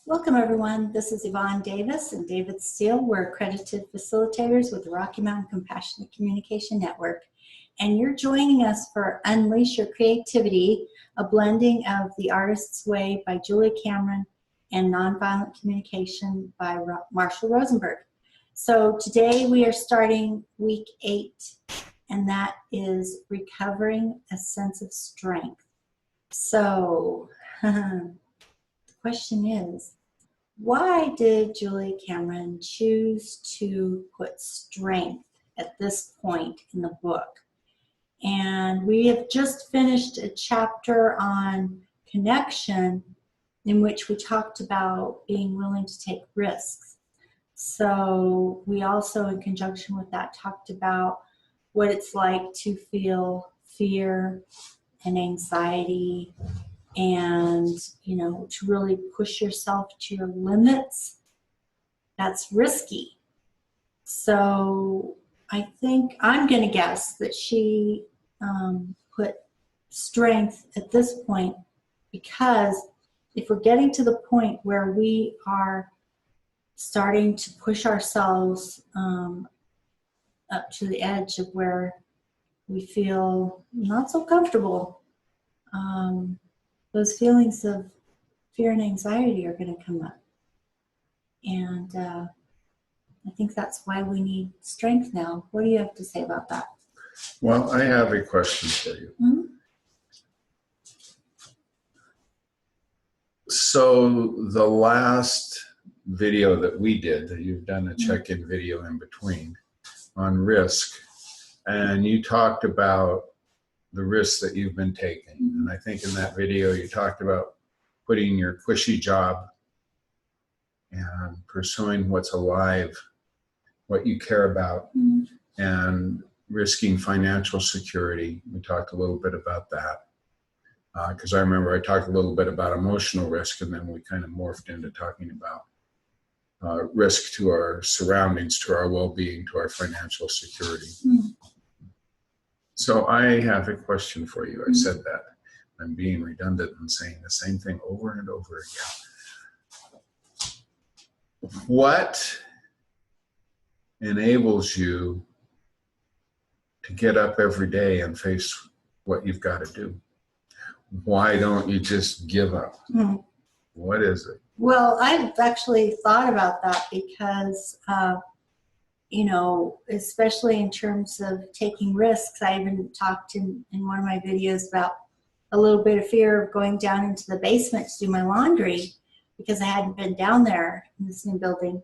Welcome everyone. This is Yvonne Davis and David Steele. We're accredited facilitators with the Rocky Mountain Compassionate Communication Network. And you're joining us for Unleash Your Creativity, a blending of The Artist's Way by Julia Cameron and Nonviolent Communication by Marshall Rosenberg. So today we are starting week 8, and that is recovering a sense of strength. So the question is, why did Julia Cameron choose to put strength at this point in the book? And we have just finished a chapter on connection in which we talked about being willing to take risks. So we also, in conjunction with that, talked about what it's like to feel fear and anxiety, and to really push yourself to your limits. That's risky. So I think I'm going to guess that she put strength at this point, because if we're getting to the point where we are starting to push ourselves up to the edge of where we feel not so comfortable, those feelings of fear and anxiety are going to come up. And I think that's why we need strength now. What do you have to say about that? Well, I have a question for you. Mm-hmm. So the last video that we did, you've done a check-in video in between on risk, and you talked about the risks that you've been taking. And I think in that video you talked about quitting your cushy job and pursuing what's alive, what you care about, and risking financial security. We talked a little bit about that. Because I remember I talked a little bit about emotional risk, and then we kind of morphed into talking about risk to our surroundings, to our well-being, to our financial security. So I have a question for you. I said that. I'm being redundant and saying the same thing over and over again. What enables you to get up every day and face what you've got to do? Why don't you just give up? What is it? Well, I've actually thought about that because especially in terms of taking risks. I even talked in one of my videos about a little bit of fear of going down into the basement to do my laundry because I hadn't been down there in this new building.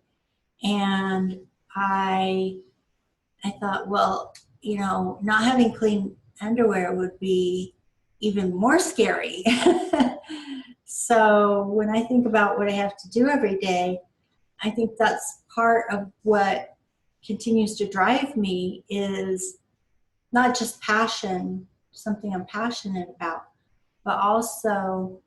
And I thought, well, not having clean underwear would be even more scary. So when I think about what I have to do every day, I think that's part of what continues to drive me, is not just passion, something I'm passionate about, but also,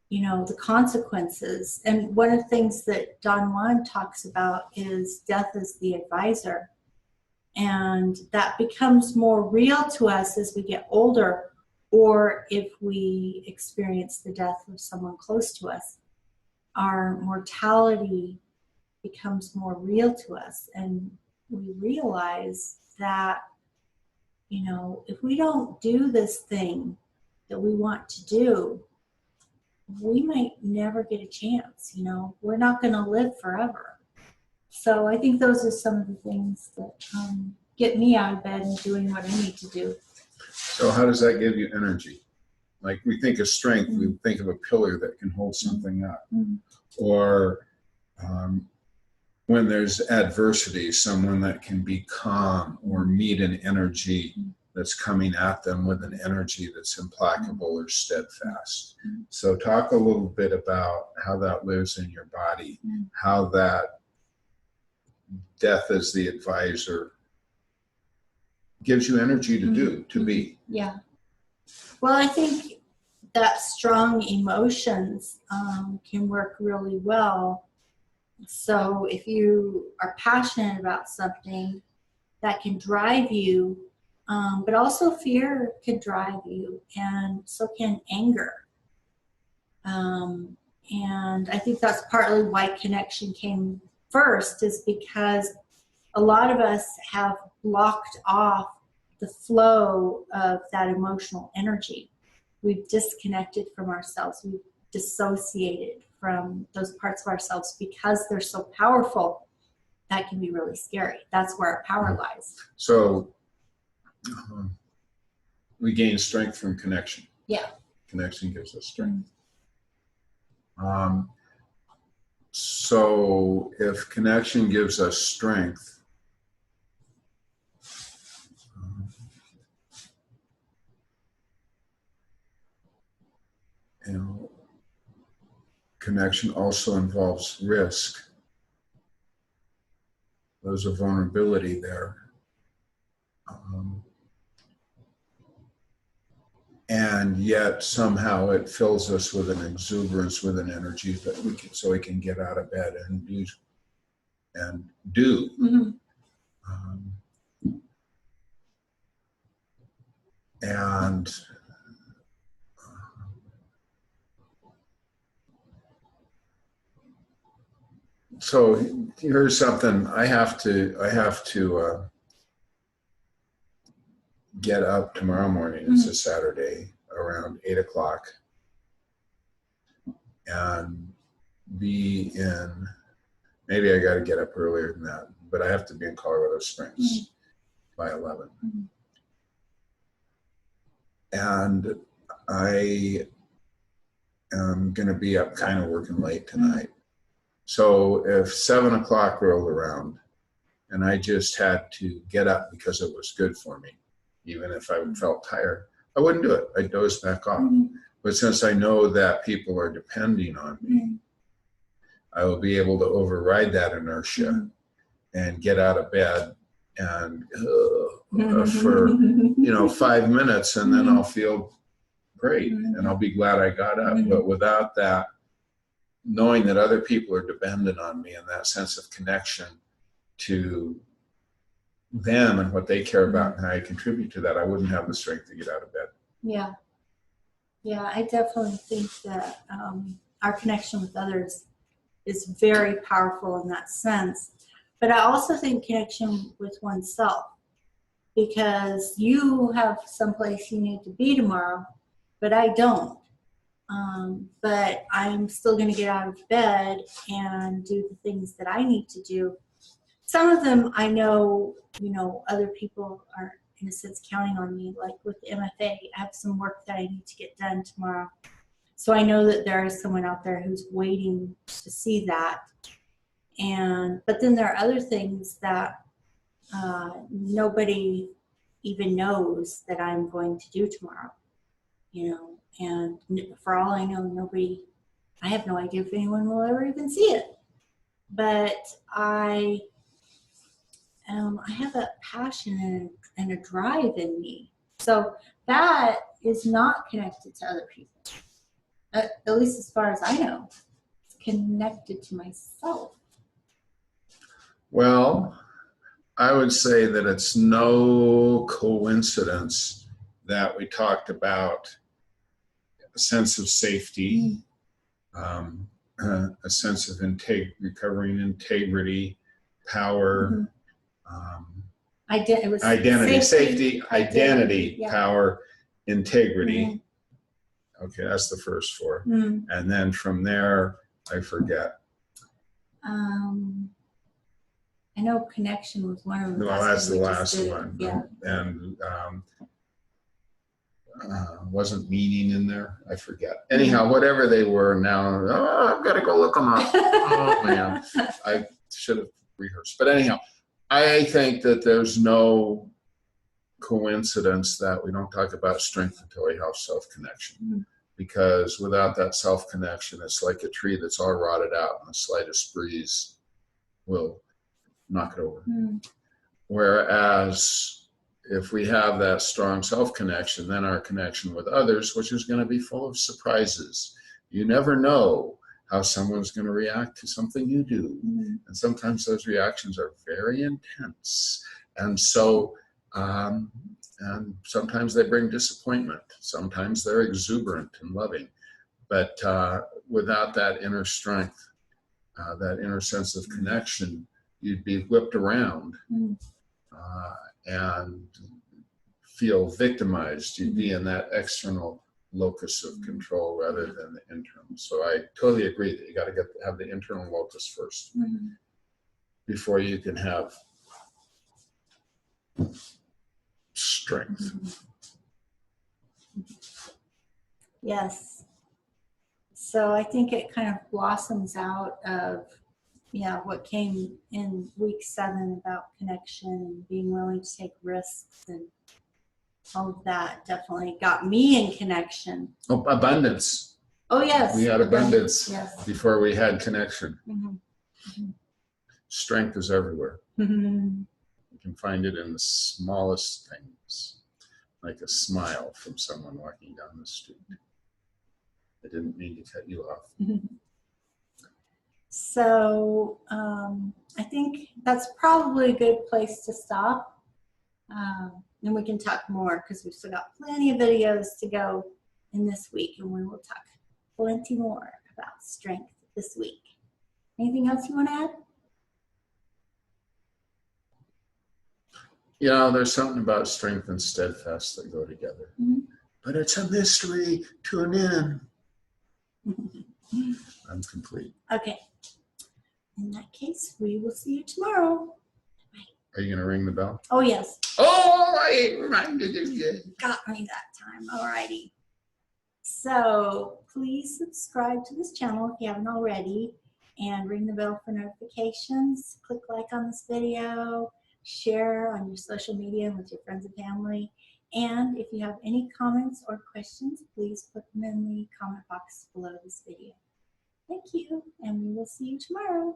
the consequences. And one of the things that Don Juan talks about is death as the advisor. And that becomes more real to us as we get older, or if we experience the death of someone close to us. Our mortality becomes more real to us, and we realize that, if we don't do this thing that we want to do, we might never get a chance. We're not going to live forever. So I think those are some of the things that get me out of bed and doing what I need to do. So how does that give you energy? Like, we think of strength, we think of a pillar that can hold something up. Or when there's adversity, someone that can be calm or meet an energy that's coming at them with an energy that's implacable or steadfast. So talk a little bit about how that lives in your body, how that death as the advisor gives you energy to be. Yeah. Well, I think that strong emotions can work really well. So if you are passionate about something, that can drive you, but also fear can drive you, and so can anger. And I think that's partly why connection came first, is because a lot of us have blocked off the flow of that emotional energy. We've disconnected from ourselves. We've dissociated from those parts of ourselves because they're so powerful. That can be really scary. That's where our power lies. So we gain strength from connection. Yeah. Connection gives us strength. So if connection gives us strength, you know, connection also involves risk. There's a vulnerability there. And yet somehow it fills us with an exuberance, with an energy that we can, so we can get out of bed and do. Mm-hmm. And so here's something I have to get up tomorrow morning. It's a Saturday around 8 o'clock and be in, maybe I got to get up earlier than that, but I have to be in Colorado Springs by 11. And I am going to be up kind of working late tonight. So if 7 o'clock rolled around and I just had to get up because it was good for me, even if I felt tired, I wouldn't do it. I'd doze back off. But since I know that people are depending on me, I will be able to override that inertia and get out of bed and for 5 minutes, and then I'll feel great and I'll be glad I got up. But without that, knowing that other people are dependent on me and that sense of connection to them and what they care about and how I contribute to that, I wouldn't have the strength to get out of bed. Yeah. Yeah, I definitely think that our connection with others is very powerful in that sense. But I also think connection with oneself, because you have someplace you need to be tomorrow, but I don't. But I'm still going to get out of bed and do the things that I need to do. Some of them I know, other people are, in a sense, counting on me. Like with MFA, I have some work that I need to get done tomorrow. So I know that there is someone out there who's waiting to see that. But then there are other things that nobody even knows that I'm going to do tomorrow, and for all I know, I have no idea if anyone will ever even see it. But I have a passion and a drive in me. So that is not connected to other people. At least as far as I know, it's connected to myself. Well, I would say that it's no coincidence that we talked about a sense of safety, a sense of recovering integrity, power, identity, safety, identity, yeah. Power, integrity. Okay, that's the first four. And then from there, I forget. I know connection was one of them. Well, that's the last one. Yeah. And wasn't meaning in there? I forget. Anyhow, whatever they were now, I've got to go look them up. Oh, man. I should have rehearsed. But anyhow, I think that there's no coincidence that we don't talk about strength until we have self-connection. Because without that self-connection, it's like a tree that's all rotted out, and the slightest breeze will knock it over. Whereas if we have that strong self-connection, then our connection with others, which is going to be full of surprises. You never know how someone's going to react to something you do. And sometimes those reactions are very intense. And so, and sometimes they bring disappointment. Sometimes they're exuberant and loving. But without that inner strength, that inner sense of connection, you'd be whipped around and feel victimized. You'd be in that external locus of control rather than the internal. So I totally agree that you got to have the internal locus first before you can have strength. Yes. So I think it kind of blossoms out of, what came in week 7 about connection and being willing to take risks, and all of that definitely got me in connection. Oh, abundance. Oh, yes. We had abundance yes. before we had connection. Mm-hmm. Strength is everywhere. Mm-hmm. You can find it in the smallest things, like a smile from someone walking down the street. I didn't mean to cut you off. So I think that's probably a good place to stop. And we can talk more because we've still got plenty of videos to go in this week, and we will talk plenty more about strength this week. Anything else you want to add? There's something about strength and steadfast that go together. But it's a mystery. Tune in. I'm complete. Okay. In that case, we will see you tomorrow. Are you going to ring the bell? Oh, yes. Oh, I reminded you. Got me that time. All righty. So please subscribe to this channel if you haven't already, and ring the bell for notifications. Click like on this video. Share on your social media with your friends and family. And if you have any comments or questions, please put them in the comment box below this video. Thank you, and we will see you tomorrow.